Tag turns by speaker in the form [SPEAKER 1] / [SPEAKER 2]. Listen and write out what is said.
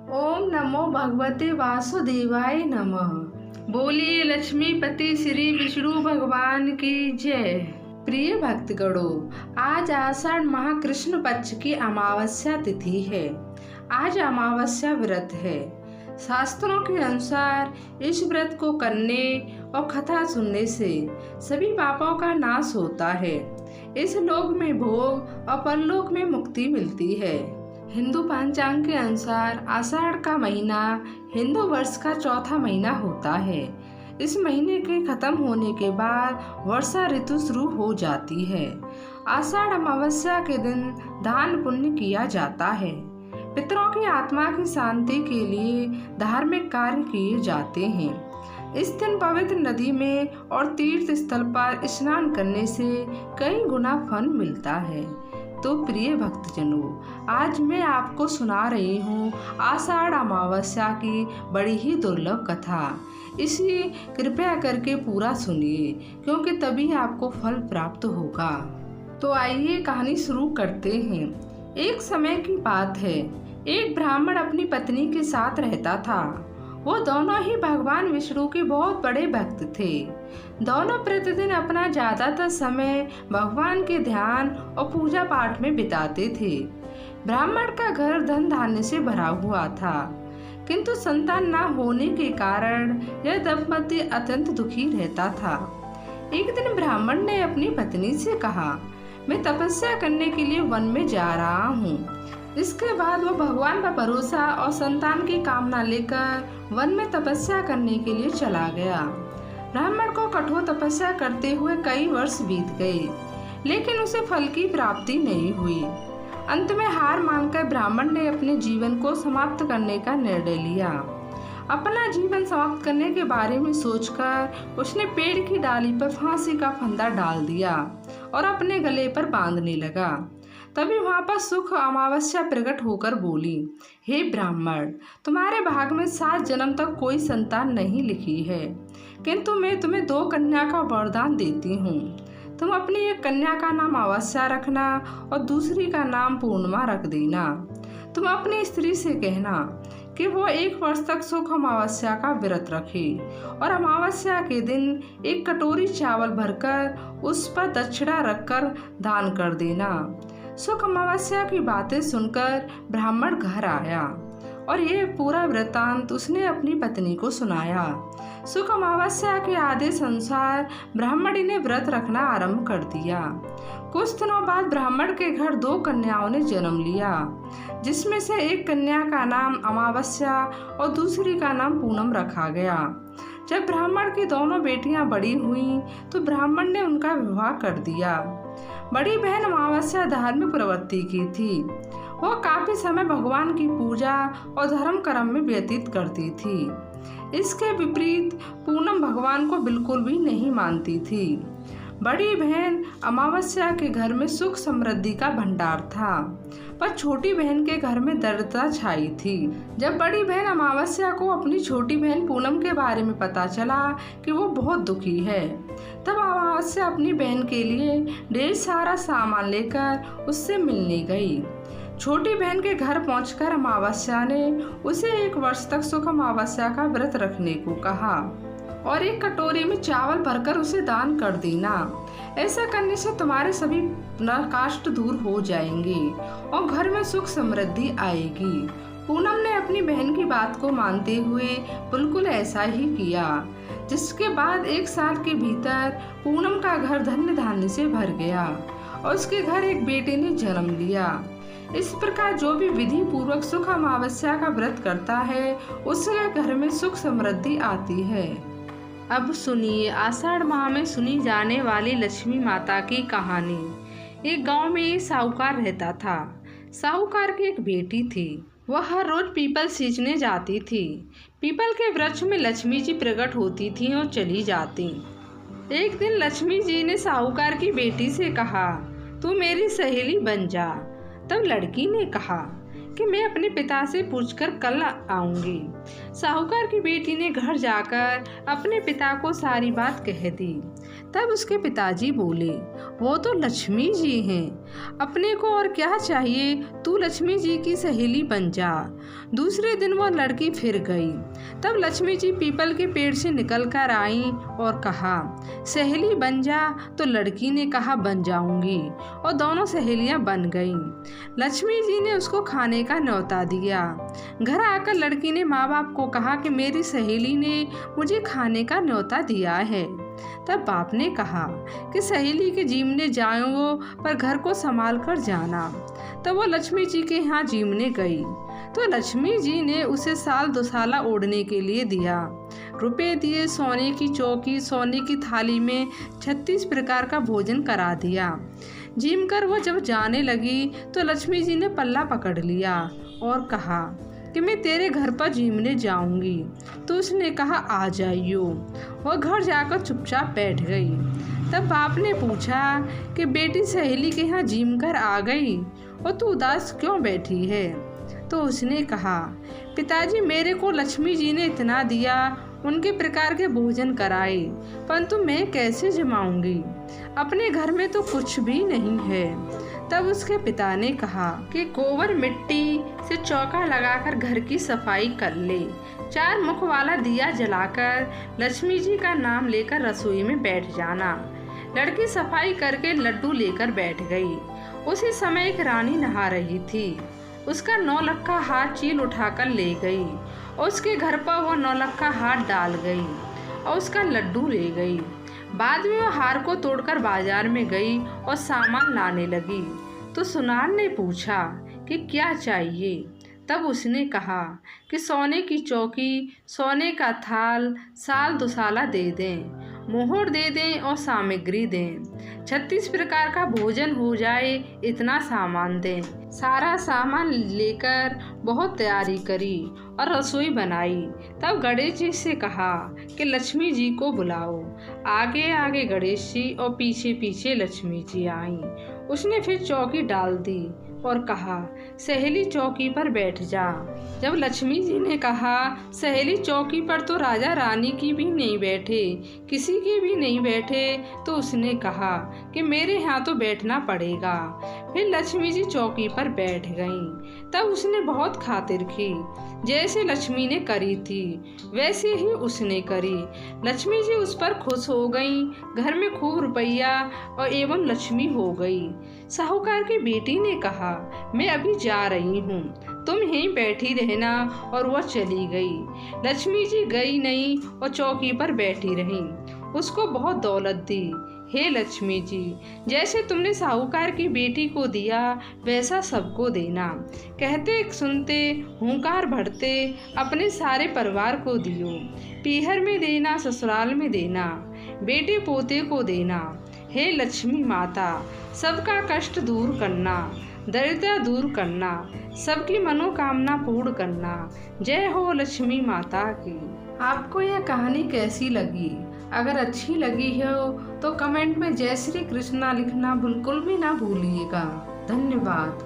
[SPEAKER 1] ओम नमो भगवते वासुदेवाय नमः। बोलिए लक्ष्मीपति श्री विष्णु भगवान की जय। प्रिय भक्तगणों, आज आषाढ़ माह कृष्ण पक्ष की अमावस्या तिथि है। आज अमावस्या व्रत है। शास्त्रों के अनुसार इस व्रत को करने और कथा सुनने से सभी पापों का नाश होता है। इस लोक में भोग और परलोक में मुक्ति मिलती है। हिंदू पंचांग के अनुसार आषाढ़ का महीना हिंदू वर्ष का चौथा महीना होता है। इस महीने के खत्म होने के बाद वर्षा ऋतु शुरू हो जाती है। आषाढ़ अमावस्या के दिन दान पुण्य किया जाता है। पितरों की आत्मा की शांति के लिए धार्मिक कार्य किए जाते हैं। इस दिन पवित्र नदी में और तीर्थ स्थल पर स्नान करने से कई गुना फल मिलता है। तो प्रिय भक्तजनों, आज मैं आपको सुना रही हूँ आषाढ़ अमावस्या की बड़ी ही दुर्लभ कथा। इसे कृपया करके पूरा सुनिए, क्योंकि तभी आपको फल प्राप्त होगा। तो आइए कहानी शुरू करते हैं। एक समय की बात है, एक ब्राह्मण अपनी पत्नी के साथ रहता था। वो दोनों ही भगवान विष्णु के बहुत बड़े भक्त थे। दोनों प्रतिदिन अपना ज्यादातर समय भगवान के ध्यान और पूजा पाठ में बिताते थे। ब्राह्मण का घर धन धान्य से भरा हुआ था, किंतु संतान न होने के कारण यह दंपति अत्यंत दुखी रहता था। एक दिन ब्राह्मण ने अपनी पत्नी से कहा, मैं तपस्या करने के लिए वन में जा रहा हूँ। इसके बाद वो भगवान पर भरोसा और संतान की कामना लेकर वन में तपस्या करने के लिए चला गया। ब्राह्मण को कठोर तपस्या करते हुए कई वर्ष बीत गए, लेकिन उसे फल की प्राप्ति नहीं हुई। अंत में हार मानकर ब्राह्मण ने अपने जीवन को समाप्त करने का निर्णय लिया। अपना जीवन समाप्त करने के बारे में सोचकर उसने पेड़ की डाली पर फांसी का फंदा डाल दिया और अपने गले पर बांधने लगा। तभी वहाँ पर सुख अमावस्या प्रकट होकर बोली, हे ब्राह्मण, तुम्हारे भाग में 7 जन्म तक कोई संतान नहीं लिखी है, किंतु मैं तुम्हें 2 कन्या का वरदान देती हूँ। तुम अपनी एक कन्या का नाम अमावस्या रखना और दूसरी का नाम पूर्णिमा रख देना। तुम अपनी स्त्री से कहना कि वो 1 वर्ष तक सुख अमावस्या का व्रत रखे और अमावस्या के दिन 1 कटोरी चावल भरकर उस पर दक्षिणा रखकर दान कर देना। सुख अमावस्या की बातें सुनकर ब्राह्मण घर आया और ये पूरा वृत्तांत उसने अपनी पत्नी को सुनाया। सुख अमावस्या के आदेश अनुसार ब्राह्मणी ने व्रत रखना आरंभ कर दिया। कुछ दिनों बाद ब्राह्मण के घर 2 कन्याओं ने जन्म लिया, जिसमें से एक कन्या का नाम अमावस्या और दूसरी का नाम पूनम रखा गया। जब ब्राह्मण की दोनों बेटियां बड़ी हुईं, तो ब्राह्मण ने उनका विवाह कर दिया। बड़ी बहन अमावस्या धार्मिक प्रवृत्ति की थी। वो काफी समय भगवान की पूजा और धर्म कर्म में व्यतीत करती थी। इसके विपरीत पूनम भगवान को बिल्कुल भी नहीं मानती थी। बड़ी बहन अमावस्या के घर में सुख समृद्धि का भंडार था, पर छोटी बहन के घर में दरिद्रता छाई थी। जब बड़ी बहन अमावस्या को अपनी छोटी बहन पूनम के बारे में पता चला कि वो बहुत दुखी है, तब अमावस्या अपनी बहन के लिए ढेर सारा सामान लेकर उससे मिलने गई। छोटी बहन के घर पहुंचकर अमावस्या ने उसे 1 वर्ष तक सुख अमावस्या का व्रत रखने को कहा और 1 कटोरी में चावल भरकर उसे दान कर देना। ऐसा करने से तुम्हारे सभी नरकाष्ट दूर हो जाएंगे और घर में सुख समृद्धि आएगी। पूनम ने अपनी बहन की बात को मानते हुए बिल्कुल ऐसा ही किया, जिसके बाद 1 साल के भीतर पूनम का घर धन्य धान्य से भर गया और उसके घर एक बेटे ने जन्म लिया। इस प्रकार जो भी विधि पूर्वक सुख अमावस्या का व्रत करता है, उसके घर में सुख समृद्धि आती है। अब सुनिए आषाढ़ माह में सुनी जाने वाली लक्ष्मी माता की कहानी। एक गांव में एक साहूकार रहता था। साहूकार की एक बेटी थी। वह हर रोज पीपल सींचने जाती थी। पीपल के वृक्ष में लक्ष्मी जी प्रकट होती थी और चली जाती। एक दिन लक्ष्मी जी ने साहूकार की बेटी से कहा, तू मेरी सहेली बन जा। तब लड़की ने कहा कि मैं अपने पिता से पूछकर कल आऊंगी। साहूकार की बेटी ने घर जाकर अपने पिता को सारी बात कह दी। तब उसके पिताजी बोले, वो तो लक्ष्मी जी हैं, अपने को और क्या चाहिए, तू लक्ष्मी जी की सहेली बन जा। दूसरे दिन वो लड़की फिर गई। तब लक्ष्मी जी पीपल के पेड़ से निकल कर आई और कहा, सहेली बन जा। तो लड़की ने कहा, बन जाऊंगी, और दोनों सहेलियां बन गईं। लक्ष्मी जी ने उसको खाने का न्योता दिया। घर आकर लड़की ने माँ बाप को कहा कि मेरी सहेली ने मुझे खाने का न्योता दिया है। तब बाप ने कहा कि सहेली के जीमने जाओ, पर घर को संभाल कर जाना। तब वो लक्ष्मी जी के यहाँ जीमने गई तो लक्ष्मी जी ने उसे साल दुसाला ओढ़ने के लिए दिया। रुपए दिए, सोने की चौकी, सोने की थाली में 36 प्रकार का भोजन करा दिया। जीम कर वो जब जाने लगी तो लक्ष्मी जी ने पल्ला पकड़ लिया और कहा कि मैं तेरे घर पर जीमने जाऊंगी। तो उसने कहा, आ जाइयो। वह घर जाकर चुपचाप बैठ गई। तब बाप ने पूछा कि बेटी सहेली के यहाँ जीम कर आ गई और तू उदास क्यों बैठी है? तो उसने कहा, पिताजी मेरे को लक्ष्मी जी ने इतना दिया, उनके प्रकार के भोजन कराए, परंतु मैं कैसे जमाऊंगी? अपने घर में तो कुछ भी नहीं है। तब उसके पिता ने कहा कि गोबर मिट्टी से चौका लगाकर घर की सफाई कर ले। 4 मुख वाला दिया जलाकर लक्ष्मी जी का नाम लेकर रसोई में बैठ जाना। लड़की सफाई करके लड्डू लेकर बैठ गई। उसी समय एक रानी नहा रही थी। उसका 9 लक्खा हार चील उठाकर ले गई और उसके घर पर वो 9 लक्खा हार डाल गई और उसका लड्डू ले गई। बाद में वो हार को तोड़कर बाजार में गई और सामान लाने लगी। तो सुनार ने पूछा कि क्या चाहिए? तब उसने कहा कि सोने की चौकी, सोने का थाल, साल दुसाला दे दें, मोहर दे दें और सामग्री दें। 36 प्रकार का भोजन हो जाए, इतना सामान दें। सारा सामान लेकर बहुत तैयारी करी और रसोई बनाई। तब गणेश जी से कहा कि लक्ष्मी जी को बुलाओ। आगे आगे गणेश जी और पीछे पीछे लक्ष्मी जी आईं। उसने फिर चौकी डाल दी और कहा, सहेली चौकी पर बैठ जा। जब लक्ष्मी जी ने कहा, सहेली चौकी पर तो राजा रानी की भी नहीं बैठे, किसी के भी नहीं बैठे, तो उसने कहा कि मेरे यहाँ तो बैठना पड़ेगा। फिर लक्ष्मी जी चौकी पर बैठ गईं। तब उसने बहुत खातिर की। जैसे लक्ष्मी ने करी थी वैसे ही उसने करी। लक्ष्मी जी उस पर खुश हो गईं। घर में खूब रुपया और एवं लक्ष्मी हो गई। साहूकार की बेटी ने कहा, मैं अभी जा रही हूँ, तुम यहीं बैठी रहना, और वह चली गई। लक्ष्मी जी गई नहीं और चौकी पर बैठी रही। उसको बहुत दौलत दी। हे लक्ष्मी जी, जैसे तुमने साहूकार की बेटी को दिया वैसा सबको देना। कहते सुनते हुंकार भरते अपने सारे परिवार को दियो। पीहर में देना, ससुराल में देना, बेटे पोते को देना। हे लक्ष्मी माता, सबका कष्ट दूर करना, दरिद्रता दूर करना, सबकी मनोकामना पूर्ण करना। जय हो लक्ष्मी माता की। आपको यह कहानी कैसी लगी? अगर अच्छी लगी हो तो कमेंट में जय श्री कृष्णा लिखना बिल्कुल भी ना भूलिएगा। धन्यवाद।